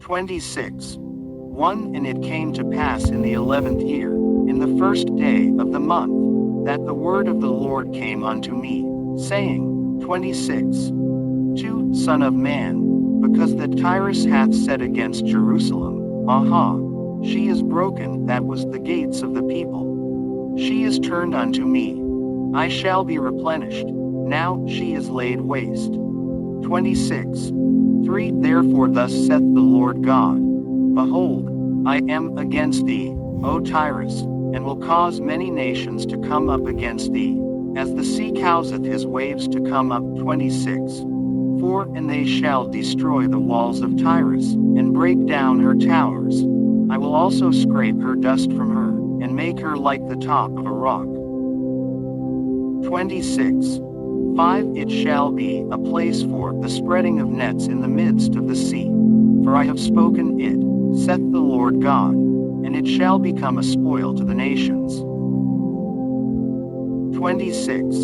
26. 1. And it came to pass in the 11th year, in the first day of the month, that the word of the Lord came unto me, saying, 26. 2. Son of man, because that Tyrus hath said against Jerusalem, Aha, she is broken, that was the gates of the people. She is turned unto me. I shall be replenished. Now she is laid waste. 26. 3. Therefore thus saith the Lord God, Behold, I am against thee, O Tyrus, and will cause many nations to come up against thee, as the sea causeth his waves to come up. 26. 4. And they shall destroy the walls of Tyrus, and break down her towers. I will also scrape her dust from her, and make her like the top of a rock. 26. 5. It shall be a place for the spreading of nets in the midst of the sea. For I have spoken it, saith the Lord God, and it shall become a spoil to the nations. 26.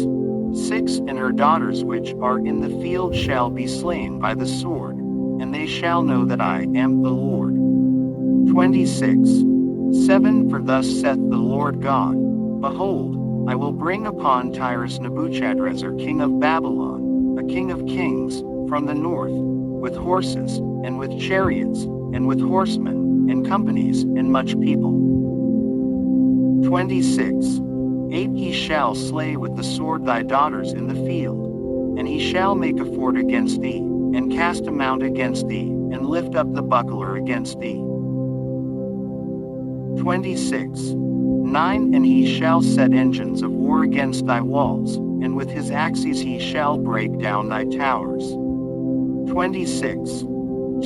6. And her daughters which are in the field shall be slain by the sword, and they shall know that I am the Lord. 26. 7. For thus saith the Lord God, Behold, I will bring upon Tyrus Nebuchadrezzar king of Babylon, a king of kings, from the north, with horses, and with chariots, and with horsemen, and companies, and much people. 26. 8. He shall slay with the sword thy daughters in the field, and he shall make a fort against thee, and cast a mount against thee, and lift up the buckler against thee. 26. 9. And he shall set engines of war against thy walls, and with his axes he shall break down thy towers. 26.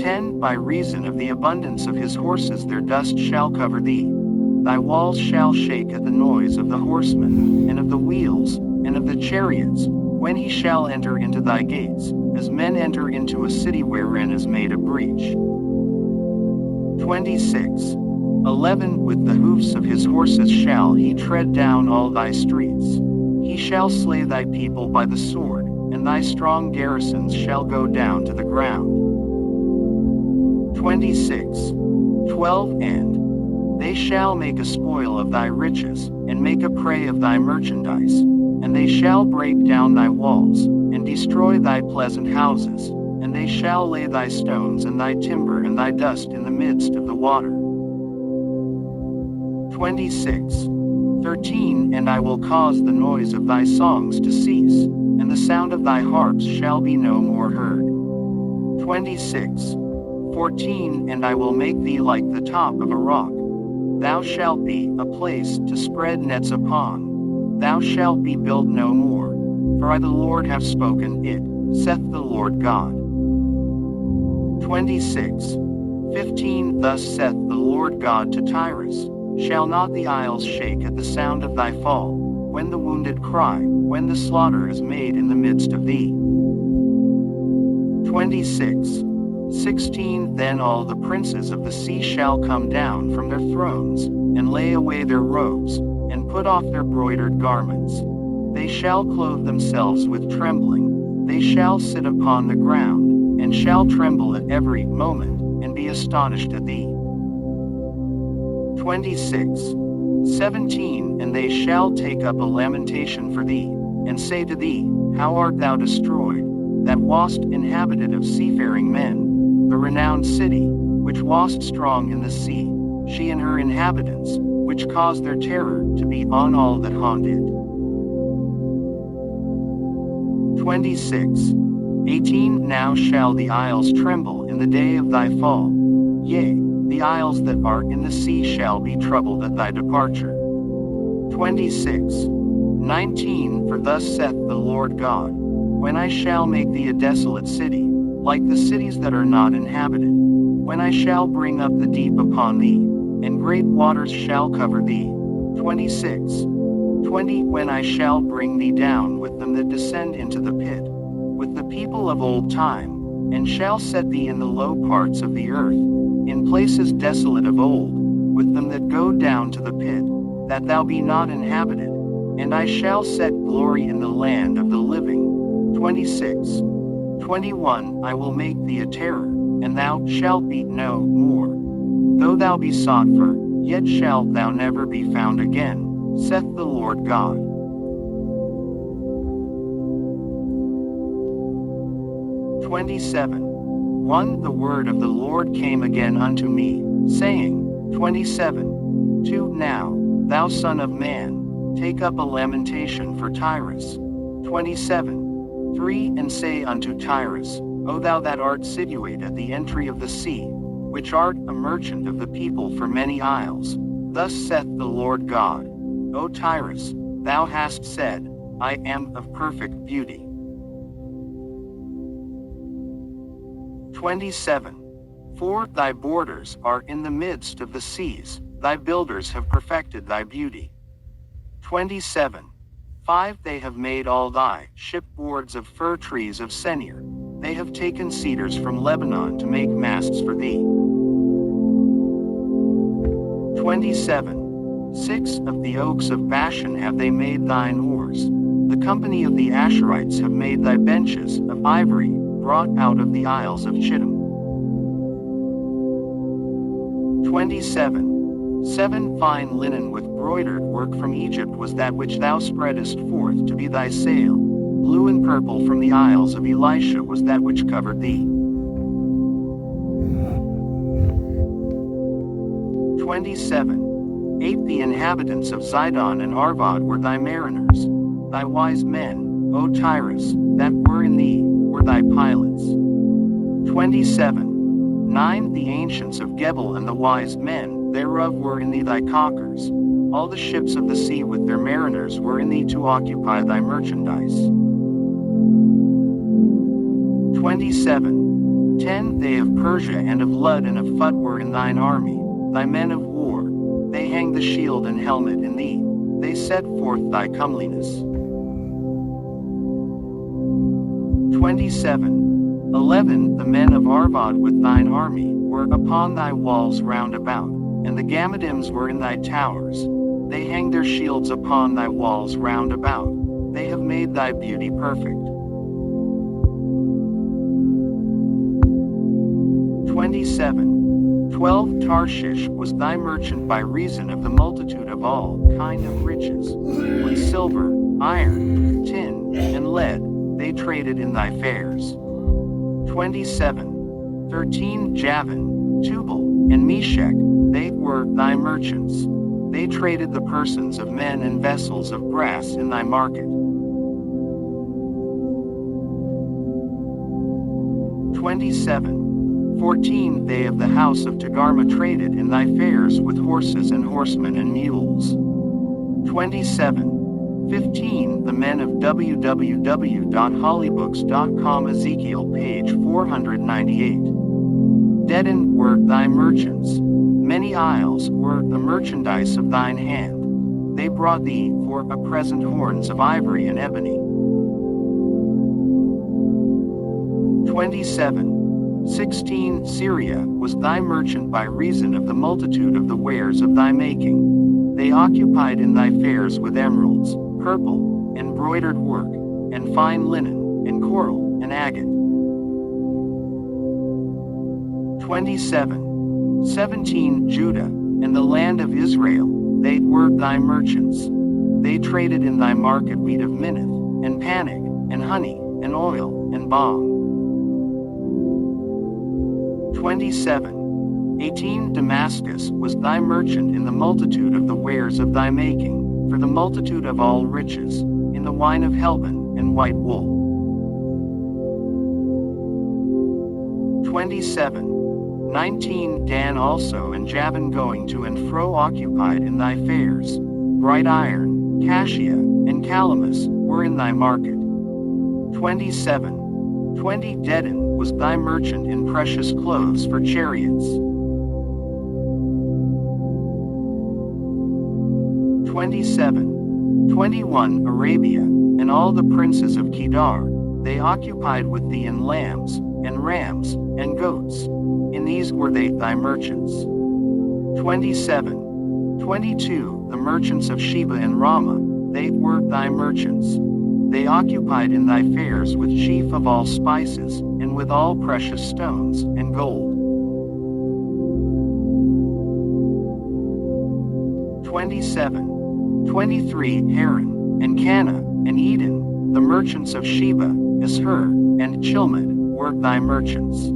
10. By reason of the abundance of his horses their dust shall cover thee. Thy walls shall shake at the noise of the horsemen, and of the wheels, and of the chariots, when he shall enter into thy gates, as men enter into a city wherein is made a breach. 26. 11. With the hoofs of his horses shall he tread down all thy streets. He shall slay thy people by the sword, and thy strong garrisons shall go down to the ground. 26. 12. And they shall make a spoil of thy riches, and make a prey of thy merchandise, and they shall break down thy walls, and destroy thy pleasant houses, and they shall lay thy stones and thy timber and thy dust in the midst of the water. 26. 13. And I will cause the noise of thy songs to cease, and the sound of thy harps shall be no more heard. 26. 14. And I will make thee like the top of a rock. Thou shalt be a place to spread nets upon. Thou shalt be built no more, for I the Lord have spoken it, saith the Lord God. 26. 15. Thus saith the Lord God to Tyrus, Shall not the isles shake at the sound of thy fall, when the wounded cry, when the slaughter is made in the midst of thee? 26. 16. Then all the princes of the sea shall come down from their thrones, and lay away their robes, and put off their broidered garments. They shall clothe themselves with trembling, they shall sit upon the ground, and shall tremble at every moment, and be astonished at thee. 26. 17. And they shall take up a lamentation for thee, and say to thee, How art thou destroyed, that wast inhabited of seafaring men, the renowned city, which wast strong in the sea, she and her inhabitants, which caused their terror to be on all that haunted. 26. 18. Now shall the isles tremble in the day of thy fall, yea, the isles that are in the sea shall be troubled at thy departure. 26. 19. For thus saith the Lord God, When I shall make thee a desolate city, like the cities that are not inhabited, when I shall bring up the deep upon thee, and great waters shall cover thee. 26. 20. When I shall bring thee down with them that descend into the pit, with the people of old time, and shall set thee in the low parts of the earth, in places desolate of old, with them that go down to the pit, that thou be not inhabited, and I shall set glory in the land of the living. 26. 21. I will make thee a terror, and thou shalt be no more. Though thou be sought for, yet shalt thou never be found again, saith the Lord God. 27. 1. The word of the Lord came again unto me, saying, 27. 2. Now, thou son of man, take up a lamentation for Tyrus. 27. 3. And say unto Tyrus, O thou that art situate at the entry of the sea, which art a merchant of the people for many isles, thus saith the Lord God, O Tyrus, thou hast said, I am of perfect beauty. 27. For thy borders are in the midst of the seas, thy builders have perfected thy beauty. 27. 5. They have made all thy shipboards of fir trees of Senir, they have taken cedars from Lebanon to make masts for thee. 27. 6. Of the oaks of Bashan have they made thine oars, the company of the Asherites have made thy benches of ivory, brought out of the isles of Chittim. 27. 7. Fine linen with broidered work from Egypt was that which thou spreadest forth to be thy sail. Blue and purple from the isles of Elisha was that which covered thee. 27. 8. The inhabitants of Zidon and Arvad were thy mariners. Thy wise men, O Tyrus, that were in thee, were thy pilots. 27. 9. The ancients of Gebel and the wise men thereof were in thee thy caulkers. All the ships of the sea with their mariners were in thee to occupy thy merchandise. 27. 10. They of Persia and of Lud and of Phut were in thine army, thy men of war. They hang the shield and helmet in thee, they set forth thy comeliness. 27. 11. The men of Arvad with thine army were upon thy walls round about, and the Gammadims were in thy towers. They hang their shields upon thy walls round about, they have made thy beauty perfect. 27. 12. Tarshish was thy merchant by reason of the multitude of all kind of riches. With silver, iron, tin, and lead, they traded in thy fairs. 27. 13. Javan, Tubal, and Meshech, they were thy merchants. They traded the persons of men and vessels of brass in thy market. 27. 14. They of the house of Togarmah traded in thy fairs with horses and horsemen and mules. 27. 15. The men of www.hollybooks.com Ezekiel page 498. Dedan were thy merchants. Many isles were the merchandise of thine hand. They brought thee for a present horns of ivory and ebony. 27. 16. Syria was thy merchant by reason of the multitude of the wares of thy making. They occupied in thy fairs with emeralds, purple, embroidered work, and fine linen, and coral, and agate. 27. 17. Judah, and the land of Israel, they were thy merchants. They traded in thy market wheat of Minnith, and Panig, and honey, and oil, and balm. 27. 18. Damascus was thy merchant in the multitude of the wares of thy making, for the multitude of all riches, in the wine of Helbon, and white wool. 27. 19. Dan also and Javan going to and fro occupied in thy fairs. Bright iron, cassia, and calamus were in thy market. 27. 20. Dedan was thy merchant in precious clothes for chariots. 27. 21. Arabia, and all the princes of Kedar, they occupied with thee in lambs, and rams, and goats. In these were they thy merchants. 27. 22. The merchants of Sheba and Ramah, they were thy merchants. They occupied in thy fairs with chief of all spices, and with all precious stones and gold. 27. 23 Haran, and Cana, and Eden, the merchants of Sheba, Ashur, and Chilmad, were thy merchants.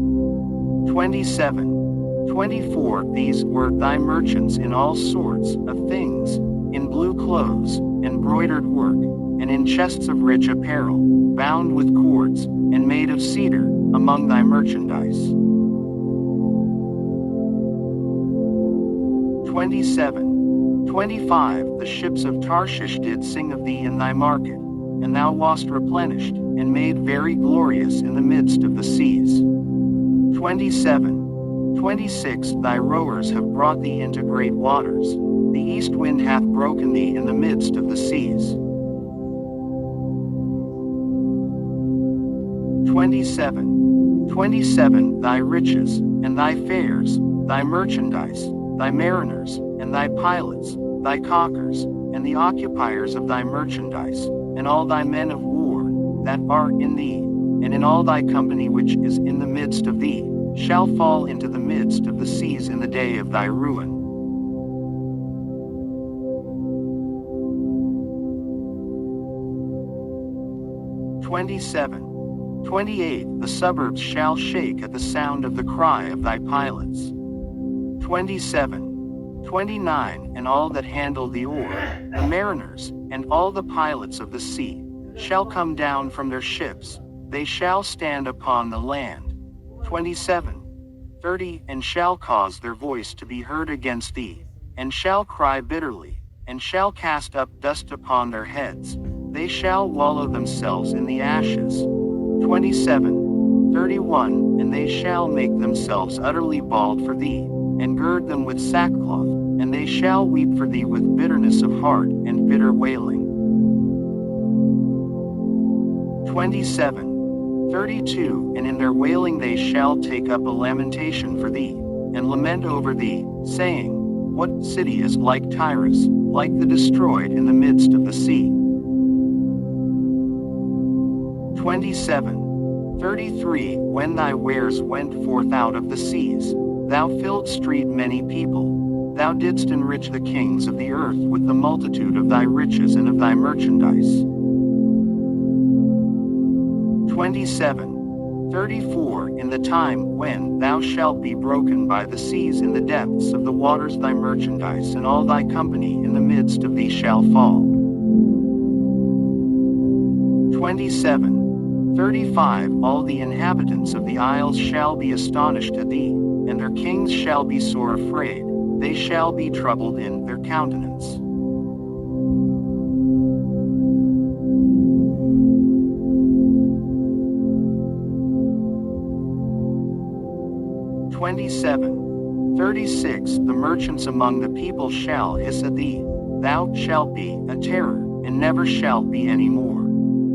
27. 24 These were thy merchants in all sorts of things, in blue clothes, and broidered work, and in chests of rich apparel, bound with cords, and made of cedar, among thy merchandise. 27. 25 The ships of Tarshish did sing of thee in thy market, and thou wast replenished, and made very glorious in the midst of the seas. 27. 26 Thy rowers have brought thee into great waters, the east wind hath broken thee in the midst of the seas. 27. 27 Thy riches, and thy fares, thy merchandise, thy mariners, and thy pilots, thy caulkers, and the occupiers of thy merchandise, and all thy men of war, that are in thee, and in all thy company which is in the midst of thee, shall fall into the midst of the seas in the day of thy ruin. 27. 28 The suburbs shall shake at the sound of the cry of thy pilots. 27. 29 And all that handle the oar, the mariners, and all the pilots of the sea, shall come down from their ships, they shall stand upon the land. 27. 30 And shall cause their voice to be heard against thee, and shall cry bitterly, and shall cast up dust upon their heads, they shall wallow themselves in the ashes. 27. 31 And they shall make themselves utterly bald for thee, and gird them with sackcloth, and they shall weep for thee with bitterness of heart and bitter wailing. 27. 32 And in their wailing they shall take up a lamentation for thee, and lament over thee, saying, What city is like Tyrus, like the destroyed in the midst of the sea? 27. 33 When thy wares went forth out of the seas, thou filled street many people, thou didst enrich the kings of the earth with the multitude of thy riches and of thy merchandise. 27. 34 In the time when thou shalt be broken by the seas in the depths of the waters, thy merchandise and all thy company in the midst of thee shall fall. 27. 35 All the inhabitants of the isles shall be astonished at thee, and their kings shall be sore afraid, they shall be troubled in their countenance. 27. 36 The merchants among the people shall hiss at thee, thou shalt be a terror, and never shalt be any more.